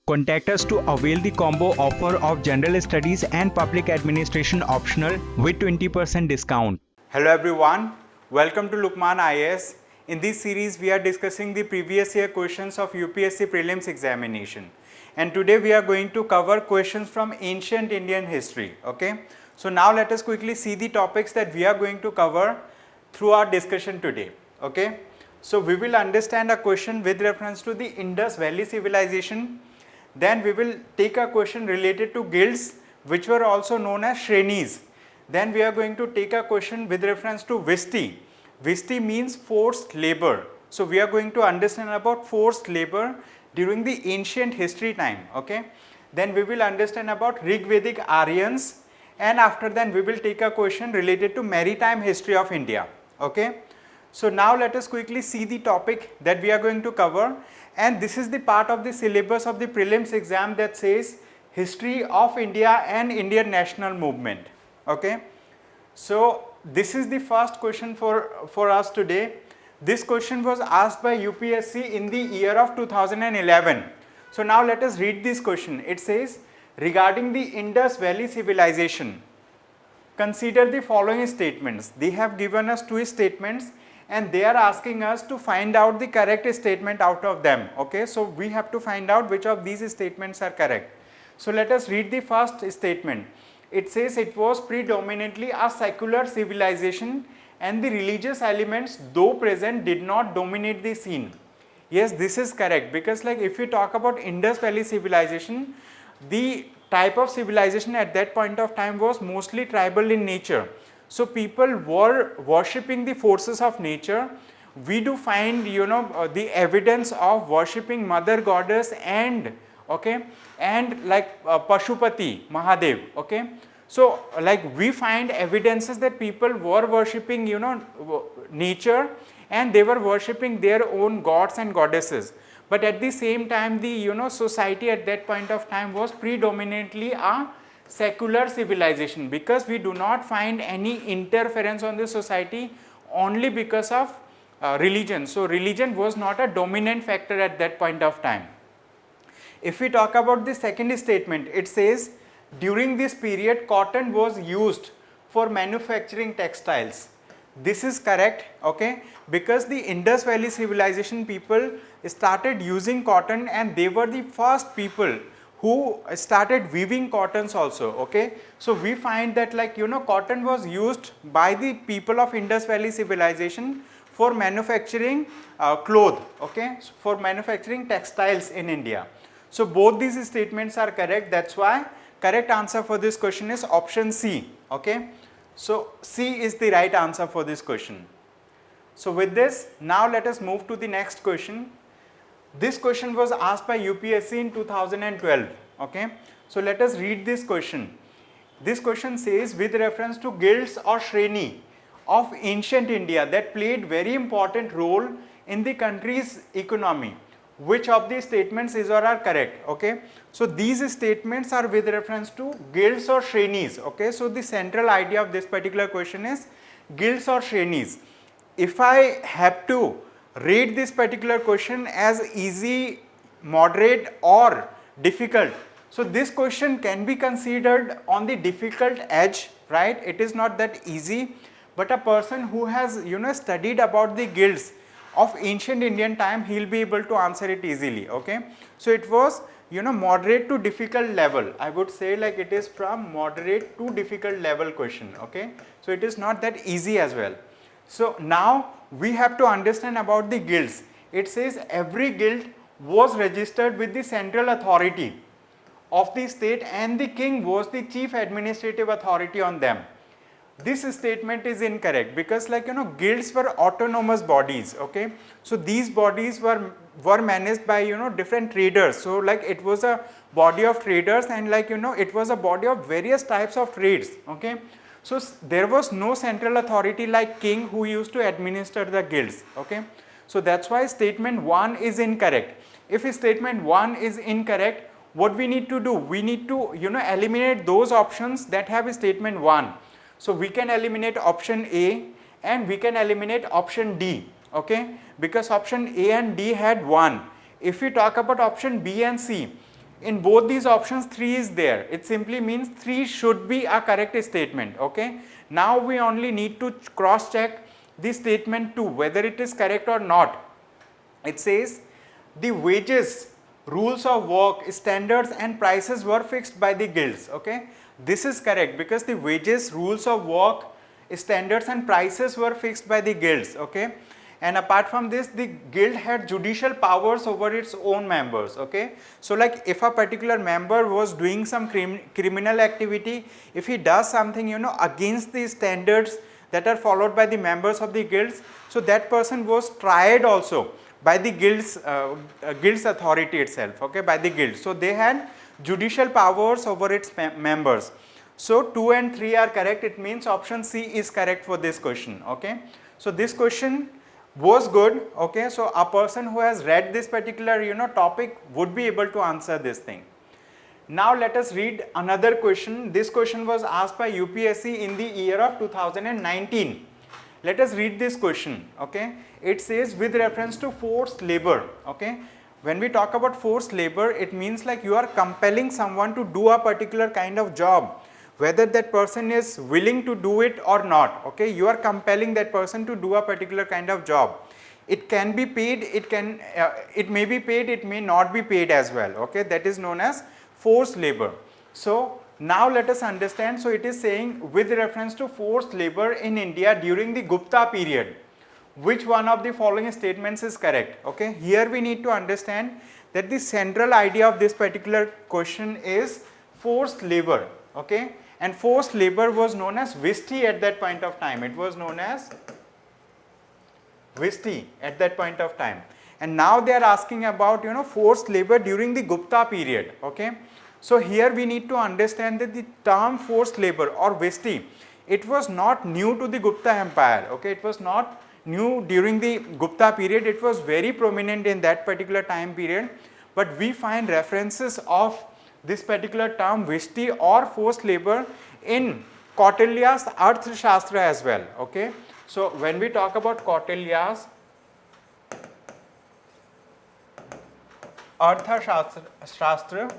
Contact us to avail the combo offer of General Studies and Public Administration optional with 20% discount. Hello everyone, welcome to Lukman IAS. In this series we are discussing the previous year questions of UPSC prelims examination, and today we are going to cover questions from ancient Indian history. Okay, so now let us quickly see the topics that we are going to cover through our discussion today. Okay, so we will understand a question with reference to the Indus Valley civilization. Then we will take a question related to guilds, which were also known as Shrenis. Then we are going to take a question with reference to Visti. Visti means forced labor. So we are going to understand about forced labor during the ancient history time. Okay. Then we will understand about Rigvedic Aryans, and after that we will take a question related to maritime history of India. Okay. So now let us quickly see the topic that we are going to cover, and this is the part of the syllabus of the prelims exam that says history of India and Indian national movement. Okay. So this is the first question for us today. This question was asked by UPSC in the year of 2011. So now let us read this question. It says, regarding the Indus Valley civilization, consider the following statements. They have given us two statements and they are asking us to find out the correct statement out of them. Okay, so we have to find out which of these statements are correct. So let us read the first statement. It says it was predominantly a secular civilization and the religious elements, though present, did not dominate the scene. Yes, this is correct, because like if you talk about Indus Valley civilization, the type of civilization at that point of time was mostly tribal in nature. So people were worshipping the forces of nature. We do find the evidence of worshipping mother goddess and like Pashupati Mahadev. Okay, so like we find evidences that people were worshipping nature, and they were worshipping their own gods and goddesses. But at the same time, the society at that point of time was predominantly a secular civilization, because we do not find any interference on the society only because of religion. So religion was not a dominant factor at that point of time. If we talk about the second statement, it says during this period cotton was used for manufacturing textiles. This is correct, okay, because the Indus Valley civilization people started using cotton, and they were the first people who started weaving cottons also. Okay, so we find that cotton was used by the people of Indus Valley civilization for manufacturing cloth, okay, for manufacturing textiles in India. So both these statements are correct. That's why correct answer for this question is option C. Okay, so C is the right answer for this question. So with this, now let us move to the next question. This question was asked by UPSC in 2012. Okay, so let us read this question. This question says, with reference to guilds or shreni of ancient India that played very important role in the country's economy, which of these statements is or are correct? Okay, so these statements are with reference to guilds or shrenis. Okay, so the central idea of this particular question is guilds or shrenis. If I have to rate this particular question as easy, moderate or difficult, so this question can be considered on the difficult edge, right? It is not that easy, but a person who has studied about the guilds of ancient Indian time, he will be able to answer it easily. Okay, so it was moderate to difficult level. I would say like it is from moderate to difficult level question. Okay, so it is not that easy as well. So now we have to understand about the guilds. It says every guild was registered with the central authority of the state, and the king was the chief administrative authority on them. This statement is incorrect, because guilds were autonomous bodies. Okay, so these bodies were managed by different traders. So like it was a body of traders, and it was a body of various types of trades. Okay, so there was no central authority like king who used to administer the guilds. Okay, so that's why statement 1 is incorrect. If statement 1 is incorrect, what we need to do? We need to eliminate those options that have statement 1. So we can eliminate option A and we can eliminate option D. Okay, because option A and D had 1. If we talk about option B and C, In both these options 3 is there. It simply means 3 should be a correct statement. Okay. Now we only need to cross check the statement 2 whether it is correct or not. It says the wages, rules of work, standards and prices were fixed by the guilds. Okay. This is correct because the wages, rules of work, standards and prices were fixed by the guilds. Okay. And apart from this, the guild had judicial powers over its own members. Okay. So like if a particular member was doing some criminal activity, if he does something against the standards that are followed by the members of the guilds, so that person was tried also by the guild's authority itself. Okay, by the guild. So they had judicial powers over its members. So 2 and 3 are correct. It means option C is correct for this question. Okay. So this question was good. Okay. So a person who has read this particular topic would be able to answer this thing. Now let us read another question. This question was asked by UPSC in the year of 2019. Let us read this question. Okay. It says with reference to forced labor. Okay. When we talk about forced labor, it means like you are compelling someone to do a particular kind of job, whether that person is willing to do it or not. Okay. You are compelling that person to do a particular kind of job. It can be paid, it may be paid, it may not be paid as well. Okay. That is known as forced labor. So now let us understand. So it is saying with reference to forced labor in India during the Gupta period, which one of the following statements is correct? Okay. Here we need to understand that the central idea of this particular question is forced labor. Okay. And forced labor was known as Visti at that point of time. It was known as Visti at that point of time. And now they are asking about forced labor during the Gupta period. Okay. So here we need to understand that the term forced labor or Visti, it was not new to the Gupta Empire. Okay. It was not new during the Gupta period. It was very prominent in that particular time period. But we find references of this particular term Visti or forced labor in Kautilya's Arthashastra as well. Okay. So when we talk about Kautilya's Arthashastra,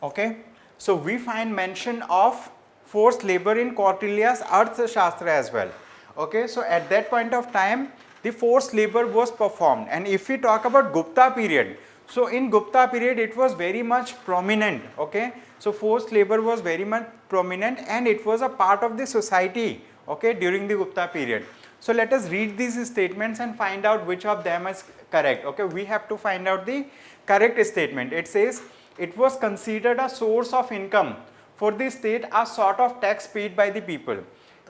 okay, so we find mention of forced labor in Kautilya's Arthashastra as well. Okay, so at that point of time, the forced labor was performed. And if we talk about Gupta period, so in Gupta period, it was very much prominent. Okay, so forced labor was very much prominent and it was a part of the society. Okay, during the Gupta period. So let us read these statements and find out which of them is correct. Okay, we have to find out the correct statement. It says it was considered a source of income for the state, a sort of tax paid by the people.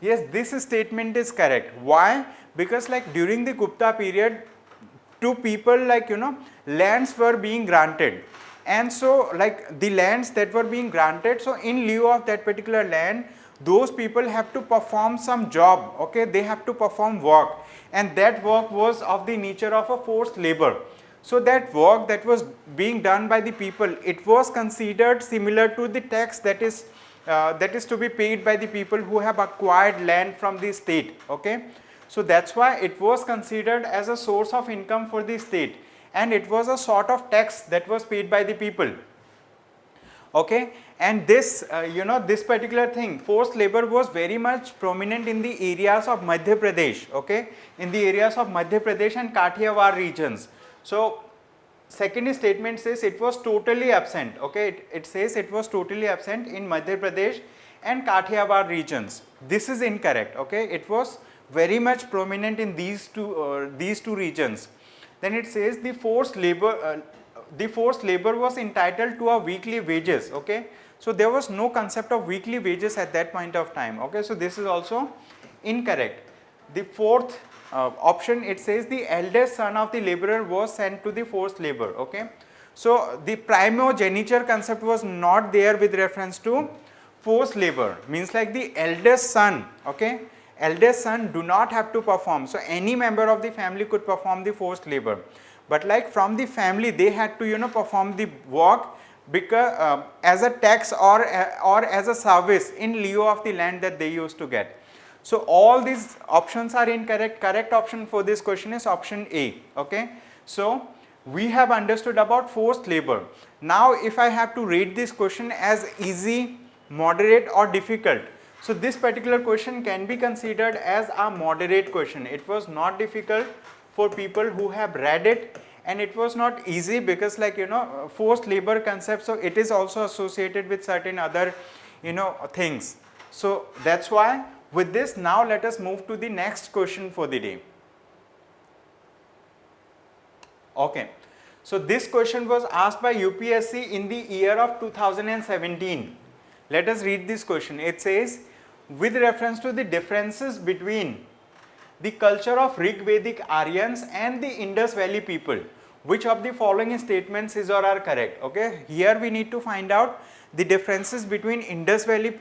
Yes, this statement is correct. Why? Because like during the Gupta period, to people lands were being granted. And so like the lands that were being granted, so in lieu of that particular land, those people have to perform some job. Okay, they have to perform work. And that work was of the nature of a forced labor. So that work that was being done by the people, it was considered similar to the tax that is to be paid by the people who have acquired land from the state. Okay, so that's why it was considered as a source of income for the state, and it was a sort of tax that was paid by the people. Okay, and this this particular thing, forced labor, was very much prominent in the areas of Madhya Pradesh. Okay, in the areas of Madhya Pradesh and Kathiawar regions. So second statement says it was totally absent. Okay, it says it was totally absent in Madhya Pradesh and Kathiawar regions. This is incorrect. Okay, it was very much prominent in these two regions. Then it says the forced labor was entitled to a weekly wages. Okay, so there was no concept of weekly wages at that point of time. Okay, so this is also incorrect. The fourth option, it says the eldest son of the laborer was sent to the forced labor. Okay, so the primogeniture concept was not there with reference to forced labor. Means like the eldest son. Okay, eldest son do not have to perform. So any member of the family could perform the forced labor. But like from the family, they had to perform the work because as a tax or as a service in lieu of the land that they used to get. So all these options are incorrect. Correct option for this question is option A. Okay. So we have understood about forced labor. Now if I have to rate this question as easy, moderate or difficult, so this particular question can be considered as a moderate question. It was not difficult for people who have read it, and it was not easy because, like, you know, forced labor concept, so it is also associated with certain other, you know, things. So that's why with this, now let us move to the next question for the day. Okay. So this question was asked by UPSC in the year of 2017. Let us read this question. It says, with reference to the differences between the culture of Rig Vedic Aryans and the Indus Valley people, which of the following statements is or are correct? Okay. Here we need to find out the differences between Indus Valley,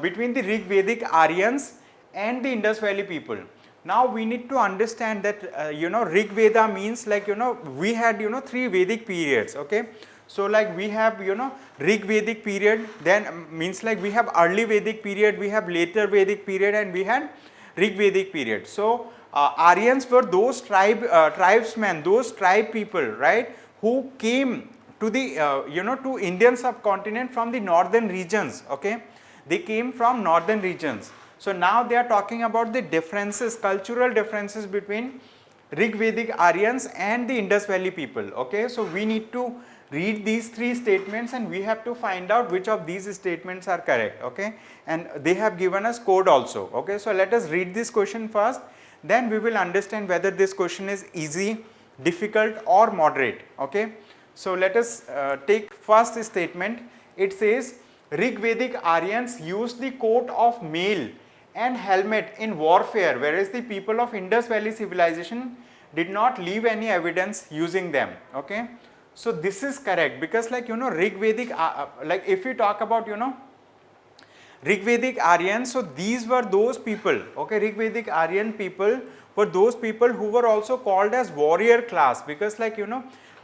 between the Rig Vedic Aryans and the Indus Valley people. Now we need to understand that Rig Veda means, like, we had 3 Vedic periods. Okay. So like we have Rig Vedic period, then means like we have early Vedic period, we have later Vedic period, and we had Rig Vedic period. So Aryans were those tribesmen, those tribe people, right, who came to the to Indian subcontinent from the northern regions. Okay, they came from northern regions. So now they are talking about the differences, cultural differences between Rig Vedic Aryans and the Indus Valley people. Okay, so we need to read these 3 statements and we have to find out which of these statements are correct. Okay, and they have given us code also. Okay, so let us read this question first, then we will understand whether this question is easy, difficult or moderate. Okay, so let us take first statement. It says, Rig Vedic Aryans used the coat of mail and helmet in warfare, whereas the people of Indus Valley civilization did not leave any evidence using them. Okay, so this is correct because, like, Rig Vedic, like if we talk about Rig Vedic Aryans, so these were those people. Okay, Rig Vedic Aryan people were those people who were also called as warrior class, because, like,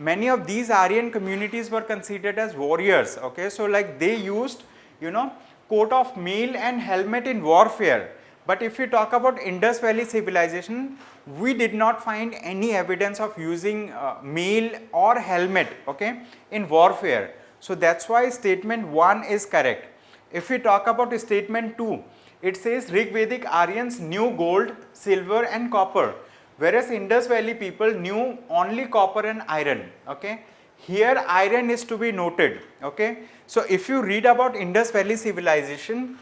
many of these Aryan communities were considered as warriors. Okay, so like they used coat of mail and helmet in warfare. But if we talk about Indus Valley civilization, we did not find any evidence of using mail or helmet, okay, in warfare. So that's why statement 1 is correct. If we talk about statement 2, it says Rig Vedic Aryans knew gold, silver and copper, whereas Indus Valley people knew only copper and iron. Okay, here iron is to be noted. Okay, so if you read about Indus Valley civilization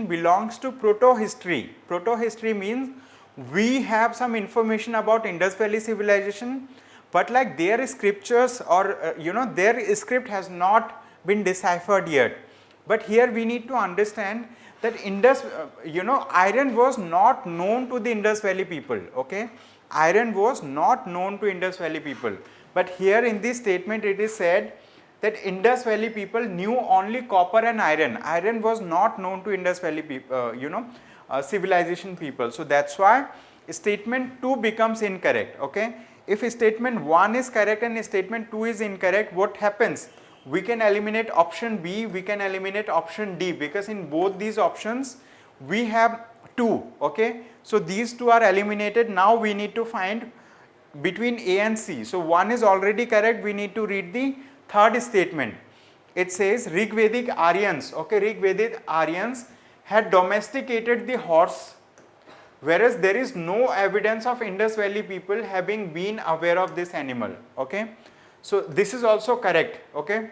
belongs to proto-history. Proto-history means we have some information about Indus Valley civilization, but like their scriptures or their script has not been deciphered yet. But here we need to understand that iron was not known to the Indus Valley people. Okay, iron was not known to Indus Valley people. But here in this statement it is said that Indus Valley people knew only copper and iron. Iron was not known to Indus Valley people, civilization people. So that's why statement 2 becomes incorrect. Okay, if statement 1 is correct and statement 2 is incorrect, what happens? We can eliminate option B, we can eliminate option D, because in both these options we have 2. Okay, so these 2 are eliminated. Now we need to find between A and C. So 1 is already correct. We need to read the third statement. It says Rig Vedic Aryans, okay, Rig Vedic Aryans had domesticated the horse, whereas there is no evidence of Indus Valley people having been aware of this animal. Okay, so this is also correct. Okay,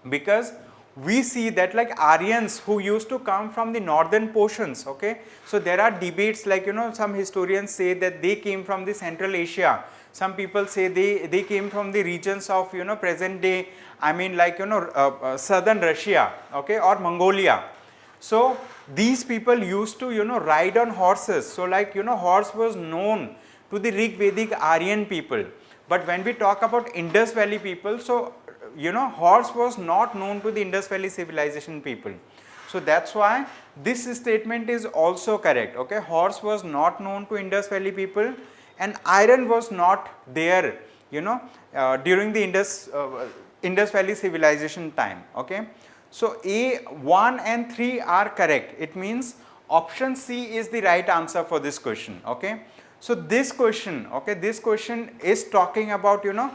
because we see that like Aryans who used to come from the northern portions. Okay, so there are debates, like some historians say that they came from the Central Asia. Some people say they came from the regions of present day, I mean like southern Russia, okay, or Mongolia. So these people used to ride on horses. So like horse was known to the Rig Vedic Aryan people. But when we talk about Indus Valley people, so horse was not known to the Indus Valley civilization people. So that's why this statement is also correct. Okay, horse was not known to Indus Valley people, and iron was not there during the Indus Valley civilization time. Okay, So A 1 and 3 are correct. It means option C is the right answer for this question. Okay. So this question, okay, this question is talking about, you know,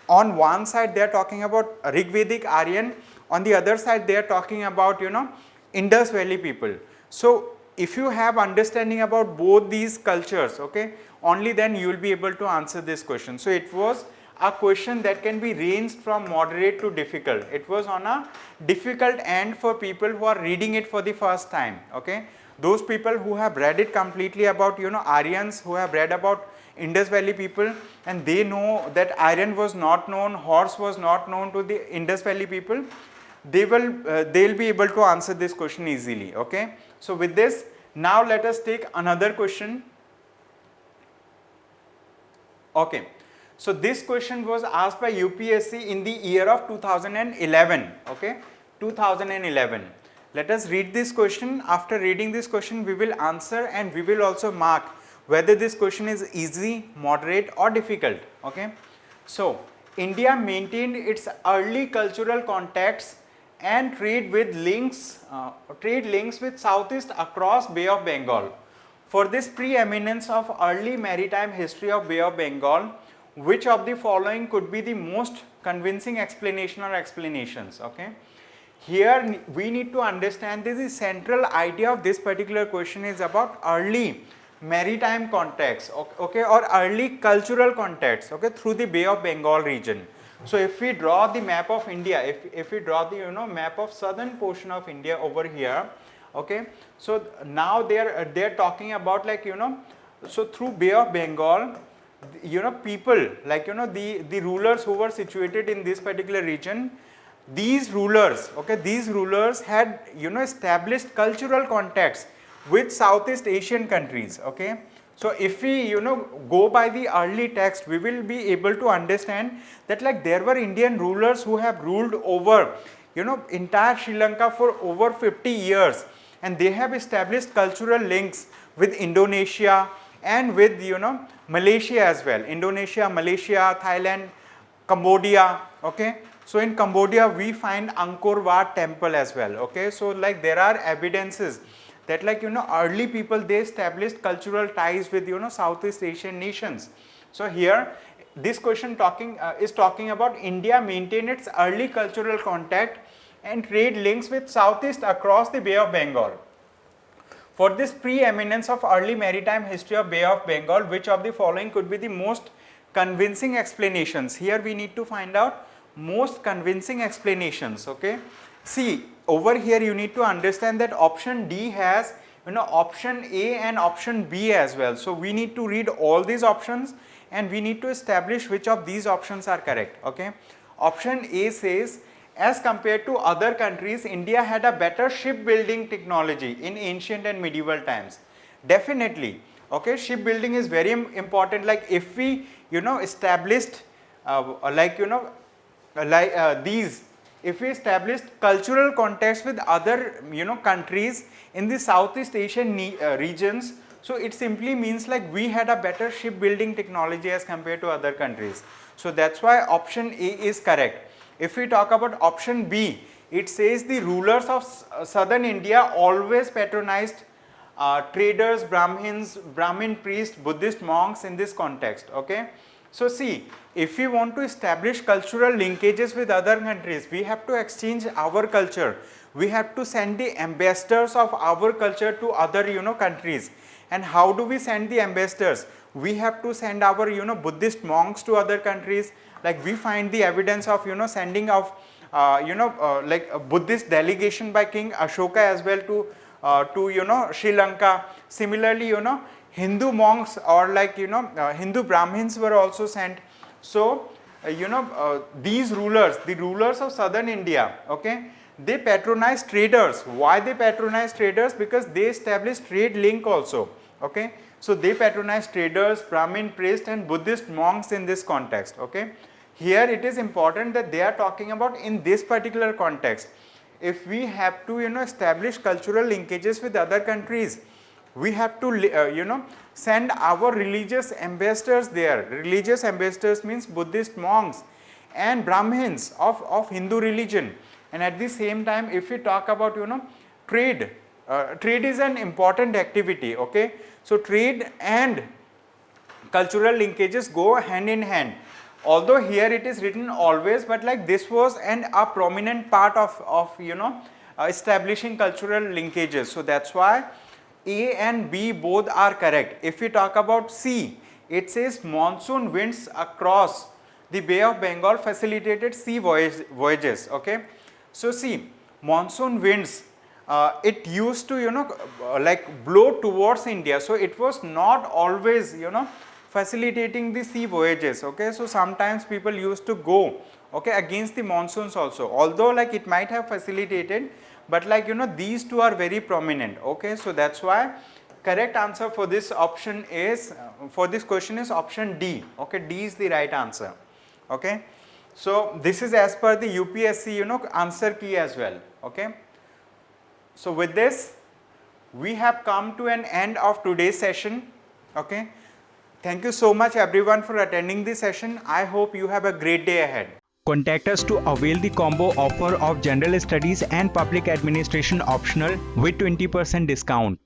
on one side they are talking about Rigvedic Aryan, on the other side they are talking about, you know, Indus Valley people. So if you have understanding about both these cultures, okay, only then you will be able to answer this question. So it was a question that can be ranged from moderate to difficult. It was on a difficult end for people who are reading it for the first time. Okay, those people who have read it completely about, you know, Aryans, who have read about Indus Valley people, and they know that Aryan was not known, horse was not known to the Indus Valley people, they'll be able to answer this question easily. Okay, so with this, now let us take another question. Okay, so this question was asked by UPSC in the year of 2011. Okay, 2011. Let us read this question. After reading this question, we will answer and we will also mark whether this question is easy, moderate or difficult. Okay, so India maintained its early cultural contacts and trade links with Southeast across Bay of Bengal. For this preeminence of early maritime history of Bay of Bengal, which of the following could be the most convincing explanation or explanations? Okay, here we need to understand this. The central idea of this particular question is about early maritime contacts, okay, or early cultural contacts, okay, through the Bay of Bengal region. So if we draw the map of India, if we draw the, you know, map of southern portion of India over here, okay, so now they are talking about, like, you know, so through Bay of Bengal, you know, people like, you know, the rulers who were situated in this particular region, these rulers, okay, these rulers had, you know, established cultural contacts with Southeast Asian countries. Okay, so if we, you know, go by the early text, we will be able to understand that, like, there were Indian rulers who have ruled over, you know, entire Sri Lanka for over 50 years, and they have established cultural links with Indonesia and with, you know, Malaysia as well. Indonesia, Malaysia, Thailand, Cambodia. Okay, so in Cambodia we find Angkor Wat temple as well. Okay, so like there are evidences that, like, you know, early people, they established cultural ties with, you know, Southeast Asian nations. So here this question is talking about India maintained its early cultural contact and trade links with Southeast across the Bay of Bengal. For this preeminence of early maritime history of Bay of Bengal, which of the following could be the most convincing explanations? Here we need to find out most convincing explanations. Okay, see over here you need to understand that option D has, you know, option A and option B as well. So we need to read all these options and we need to establish which of these options are correct. Okay, option A says, as compared to other countries, India had a better shipbuilding technology in ancient and medieval times. Definitely. Okay, shipbuilding is very important. Like if we, you know, established like, you know, these, if we established cultural contacts with other, you know, countries in the Southeast Asian regions, so it simply means like we had a better shipbuilding technology as compared to other countries. So that's why option A is correct. If we talk about option B, it says the rulers of southern India always patronized traders, Brahmin priests, Buddhist monks in this context. Okay, so see, if we want to establish cultural linkages with other countries, we have to exchange our culture. We have to send the ambassadors of our culture to other, you know, countries. And how do we send the ambassadors? We have to send our, you know, Buddhist monks to other countries. Like we find the evidence of, you know, sending of like a Buddhist delegation by King Ashoka as well to you know, Sri Lanka. Similarly, you know, Hindu monks or like, you know, Hindu Brahmins were also sent. So you know, these rulers, the rulers of southern India, okay, they patronized traders. Why they patronized traders? Because they established trade link also. Okay, so they patronized traders, Brahmin priests and Buddhist monks in this context. Okay, here it is important that they are talking about in this particular context. If we have to, you know, establish cultural linkages with other countries, we have to you know, send our religious ambassadors there. Religious ambassadors means Buddhist monks and Brahmins of Hindu religion. And at the same time, if we talk about trade, trade is an important activity. Okay, so trade and cultural linkages go hand in hand, although here it is written always, but like this was a prominent part of establishing cultural linkages. So that's why A and B both are correct. If we talk about C, it says monsoon winds across the Bay of Bengal facilitated sea voyages. Okay, so see, monsoon winds, it used to like blow towards India, so it was not always facilitating the sea voyages. Okay, so sometimes people used to go against the monsoons also, although like it might have facilitated, but like these two are very prominent. Okay, so that's why correct answer for this option is for this question is option D. Okay, D is the right answer. Okay, so this is as per the UPSC answer key as well. Okay, so with this we have come to an end of today's session. Okay, thank you so much everyone for attending this session. I hope you have a great day ahead. Contact us to avail the combo offer of General Studies and Public Administration optional with 20% discount.